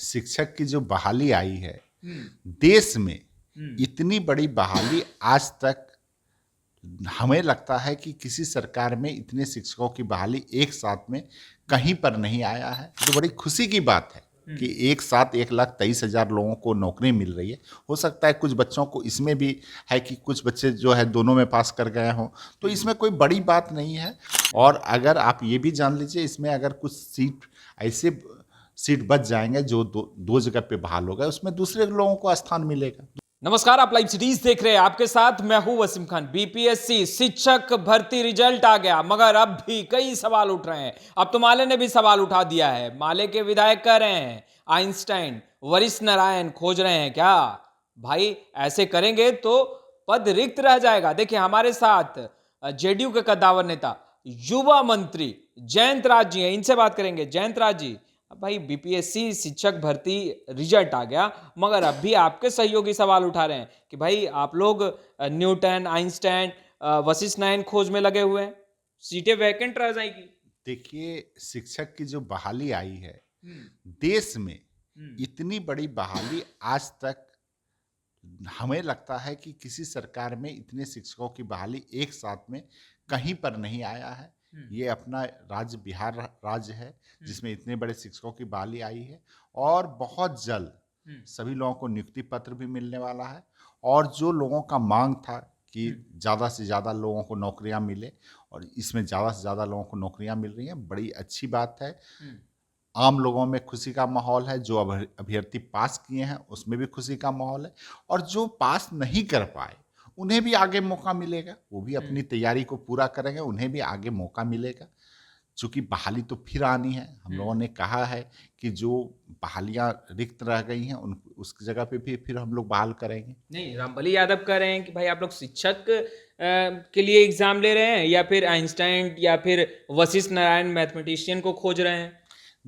शिक्षक की जो बहाली आई है हम्म देश में, हम्म इतनी बड़ी बहाली आज तक हमें लगता है कि किसी सरकार में इतने शिक्षकों की बहाली एक साथ में कहीं पर नहीं आया है। तो बड़ी खुशी की बात है कि एक साथ 1,23,000 लोगों को नौकरी मिल रही है। हो सकता है कुछ बच्चों को इसमें भी है कि कुछ बच्चे जो है दोनों में पास कर गए हों, तो इसमें कोई बड़ी बात नहीं है। और अगर आप ये भी जान लीजिए, इसमें अगर कुछ ऐसे सीट बच जाएंगे जो दो जगह पे बहाल हो गए, उसमें दूसरे लोगों को स्थान मिलेगा। नमस्कार, आप लाइव सिटीज देख रहे हैं। आपके साथ मैं हूं वसीम खान। बीपीएससी शिक्षक भर्ती रिजल्ट आ गया, मगर अब भी कई सवाल उठ रहे हैं। अब तो माले ने भी सवाल उठा दिया है। माले के विधायक कह रहे हैं आइंस्टाइन वरिष्ठ नारायण खोज रहे हैं क्या? भाई ऐसे करेंगे तो पद रिक्त रह जाएगा। देखिए हमारे साथ जेडीयू के कद्दावर नेता युवा मंत्री जयंत राज जी हैं, इनसे बात करेंगे। जयंत राज जी, भाई बीपीएससी शिक्षक भर्ती रिजल्ट आ गया, मगर अब भी आपके सहयोगी सवाल उठा रहे हैं कि भाई आप लोग न्यूटन आइंस्टाइन वशिष्ठ नारायण खोज में लगे हुए हैं, सीटें वैकेंट रह जाएगी। देखिए, शिक्षक की जो बहाली आई है हम्म देश में, हम्म इतनी बड़ी बहाली आज तक हमें लगता है कि किसी सरकार में इतने शिक्षकों की बहाली एक साथ में कहीं पर नहीं आया है। ये अपना राज्य बिहार राज्य है जिसमें इतने बड़े शिक्षकों की बहाली आई है। और बहुत जल्द सभी लोगों को नियुक्ति पत्र भी मिलने वाला है। और जो लोगों का मांग था कि ज़्यादा से ज़्यादा लोगों को नौकरियां मिले, और इसमें ज़्यादा से ज़्यादा लोगों को नौकरियां मिल रही हैं, बड़ी अच्छी बात है। आम लोगों में खुशी का माहौल है। जो अभ्यर्थी पास किए हैं उसमें भी खुशी का माहौल है। और जो पास नहीं कर पाए उन्हें भी आगे मौका मिलेगा। वो भी अपनी तैयारी को पूरा करेंगे, उन्हें भी आगे मौका मिलेगा। चूँकि बहाली तो फिर आनी है। हम लोगों ने कहा है कि जो बहालियाँ रिक्त रह गई हैं उन उसकी जगह पे भी फिर हम लोग बहाल करेंगे। नहीं, रामबली यादव कह रहे हैं कि भाई आप लोग शिक्षक के लिए एग्जाम ले रहे हैं, या फिर आइंस्टाइन या फिर वशिष्ठ नारायण मैथमेटिशियन को खोज रहे हैं।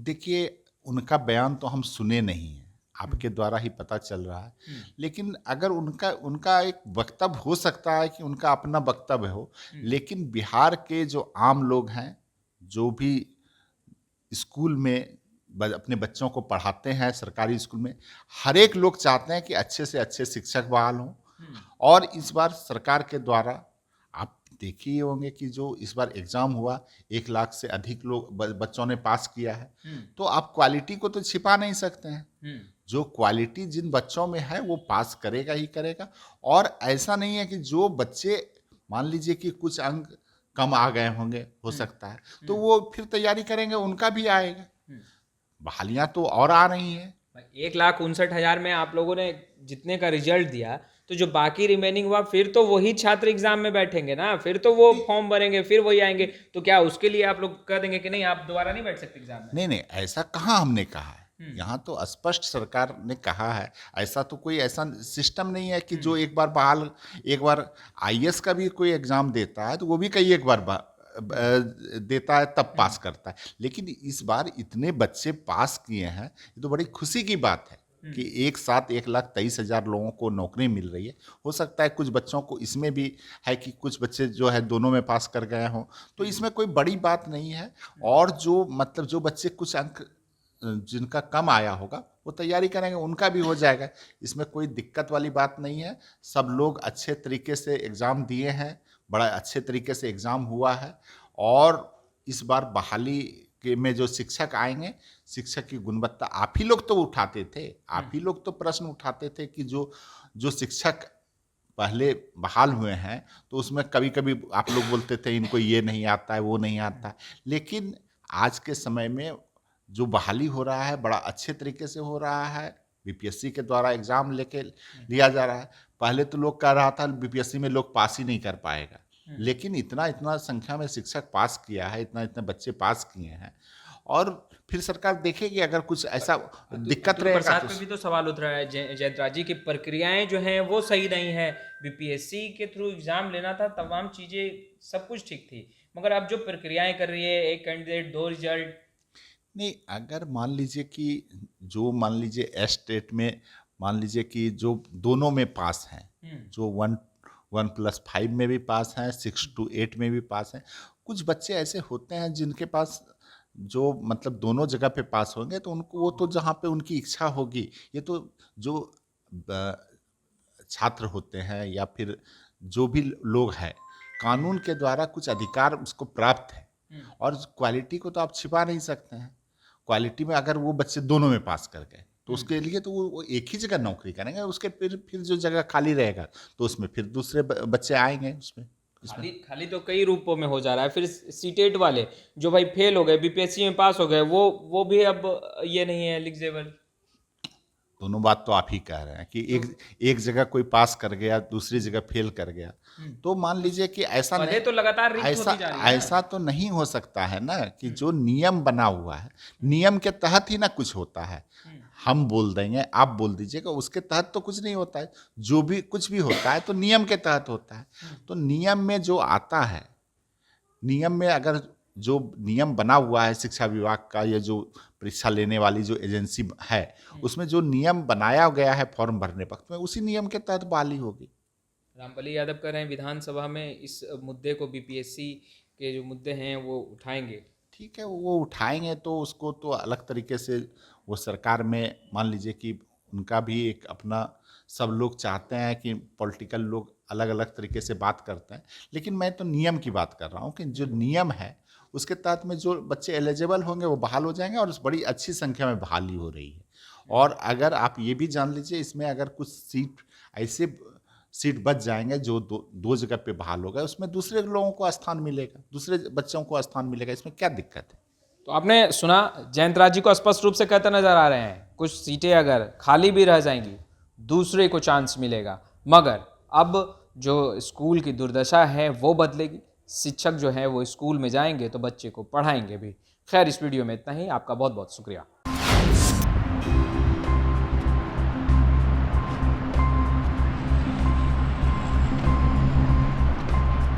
देखिए, उनका बयान तो हम सुने नहीं हैं, आपके द्वारा ही पता चल रहा है। लेकिन अगर उनका उनका एक वक्तव्य हो सकता है कि उनका अपना वक्तव्य हो, लेकिन बिहार के जो आम लोग हैं, जो भी स्कूल में अपने बच्चों को पढ़ाते हैं सरकारी स्कूल में, हर एक लोग चाहते हैं कि अच्छे से अच्छे शिक्षक बहाल हों। और इस बार सरकार के द्वारा आप देखे ही होंगे कि जो इस बार एग्ज़ाम हुआ, 1 लाख से अधिक लोग बच्चों ने पास किया है। तो आप क्वालिटी को तो छिपा नहीं सकते हैं। जो क्वालिटी जिन बच्चों में है वो पास करेगा ही करेगा। और ऐसा नहीं है कि जो बच्चे, मान लीजिए कि कुछ अंक कम आ गए होंगे, हो सकता है, तो वो फिर तैयारी करेंगे, उनका भी आएगा। बहालियाँ तो और आ रही हैं। 1,59,000 में आप लोगों ने जितने का रिजल्ट दिया, तो जो बाकी रिमेनिंग हुआ, फिर तो वही छात्र एग्जाम में बैठेंगे ना, फिर तो वो फॉर्म भरेंगे, फिर वही आएंगे। तो क्या उसके लिए आप लोग कह देंगे कि नहीं, आप दोबारा नहीं बैठ सकते एग्जाम में? नहीं नहीं, ऐसा कहाँ हमने कहा है। यहाँ तो स्पष्ट सरकार ने कहा है। ऐसा तो कोई ऐसा सिस्टम नहीं है कि जो एक बार बहाल, एक बार आईएएस का भी कोई एग्जाम देता है तो वो भी कई एक बार देता है तब पास करता है। लेकिन इस बार इतने बच्चे पास किए हैं, ये तो बड़ी खुशी की बात है कि एक साथ 1,23,000 लोगों को नौकरी मिल रही है। हो सकता है कुछ बच्चों को इसमें भी है कि कुछ बच्चे जो है दोनों में पास कर गए हों, तो इसमें कोई बड़ी बात नहीं है। और जो मतलब जो बच्चे कुछ अंक जिनका कम आया होगा वो तैयारी करेंगे, उनका भी हो जाएगा। इसमें कोई दिक्कत वाली बात नहीं है। सब लोग अच्छे तरीके से एग्ज़ाम दिए हैं, बड़ा अच्छे तरीके से एग्ज़ाम हुआ है। और इस बार बहाली के में जो शिक्षक आएंगे, शिक्षक की गुणवत्ता आप ही लोग तो उठाते थे, आप ही लोग तो प्रश्न उठाते थे कि जो जो शिक्षक पहले बहाल हुए हैं तो उसमें कभी कभी आप लोग बोलते थे इनको ये नहीं आता है, वो नहीं आता है। लेकिन आज के समय में जो बहाली हो रहा है बड़ा अच्छे तरीके से हो रहा है। बीपीएससी के द्वारा एग्ज़ाम लेके लिया जा रहा है। पहले तो लोग कह रहा था बीपीएससी में लोग पास ही नहीं कर पाएगा, लेकिन इतना इतना संख्या में शिक्षक पास किया है, इतना इतने बच्चे पास किए हैं। और फिर सरकार देखेगी अगर कुछ ऐसा दिक्कत अतुल रहेगा प्रसाद तो। पे भी तो सवाल उठ रहा है जयंतराज जी की प्रक्रियाएं जो हैं वो सही नहीं है। बीपीएससी के थ्रू एग्जाम लेना था, तमाम चीजें सब कुछ ठीक थी, मगर अब जो प्रक्रियाएं कर रही है, एक कैंडिडेट दो रिजल्ट। नहीं, अगर मान लीजिए कि जो मान लीजिए एस स्टेट में मान लीजिए कि जो दोनों में पास हैं, जो 1+5 में भी पास हैं, 6 to 8 में भी पास हैं। कुछ बच्चे ऐसे होते हैं जिनके पास जो मतलब दोनों जगह पे पास होंगे तो उनको वो तो जहाँ पे उनकी इच्छा होगी, ये तो जो छात्र होते हैं या फिर जो भी लोग हैं, कानून के द्वारा कुछ अधिकार उसको प्राप्त है। और क्वालिटी को तो आप छिपा नहीं सकते हैं। क्वालिटी में अगर वो बच्चे दोनों में पास कर गए तो उसके लिए तो वो एक ही जगह नौकरी करेंगे, उसके फिर जो जगह खाली रहेगा तो उसमें फिर दूसरे बच्चे आएंगे उसमें। खाली तो कई रूपों में हो जा रहा है। फिर सीटेट वाले जो भाई फेल हो गए, बीपीएससी में पास हो गए, वो भी अब ये नहीं है एलिजिबल। दोनों बात तो आप ही कह रहे हैं कि एक जगह कोई पास कर गया, दूसरी जगह फेल कर गया, तो मान लीजिए कि ऐसा पदे नहीं, तो लगातार रिक्त ऐसा होती जा रही है ना। ऐसा तो नहीं हो सकता है ना कि जो नियम बना हुआ है, नियम के तहत ही ना कुछ होता है। हम बोल देंगे, आप बोल दीजिएगा, उसके तहत तो कुछ नहीं होता है। जो भी कुछ भी होता है तो नियम के तहत होता है। तो नियम में जो आता है, नियम में अगर जो नियम बना हुआ है शिक्षा विभाग का, या जो परीक्षा लेने वाली जो एजेंसी है, उसमें जो नियम बनाया गया है फॉर्म भरने वक्त में, उसी नियम के तहत बहाली होगी। रामबली यादव कह रहे हैं विधानसभा में इस मुद्दे को, बीपीएससी के जो मुद्दे हैं वो उठाएंगे। ठीक है, वो उठाएंगे तो उसको तो अलग तरीके से वो सरकार में, मान लीजिए कि उनका भी एक अपना, सब लोग चाहते हैं कि पॉलिटिकल लोग अलग अलग तरीके से बात करते हैं, लेकिन मैं तो नियम की बात कर रहा हूँ कि जो नियम है उसके तहत में जो बच्चे एलिजिबल होंगे वो बहाल हो जाएंगे, और बड़ी अच्छी संख्या में बहाली हो रही है। और अगर आप ये भी जान लीजिए, इसमें अगर कुछ ऐसे सीट बच जाएंगे जो दो जगह पे बहाल हो गए, उसमें दूसरे लोगों को स्थान मिलेगा, दूसरे बच्चों को स्थान मिलेगा, इसमें क्या दिक्कत है। तो आपने सुना, जयंतराज जी को स्पष्ट रूप से कहते नजर आ रहे हैं कुछ सीटें अगर खाली भी रह जाएंगी दूसरे को चांस मिलेगा, मगर अब जो स्कूल की दुर्दशा है वो बदलेगी। शिक्षक जो है वो स्कूल में जाएंगे तो बच्चे को पढ़ाएंगे भी। खैर, इस वीडियो में इतना ही। आपका बहुत बहुत शुक्रिया।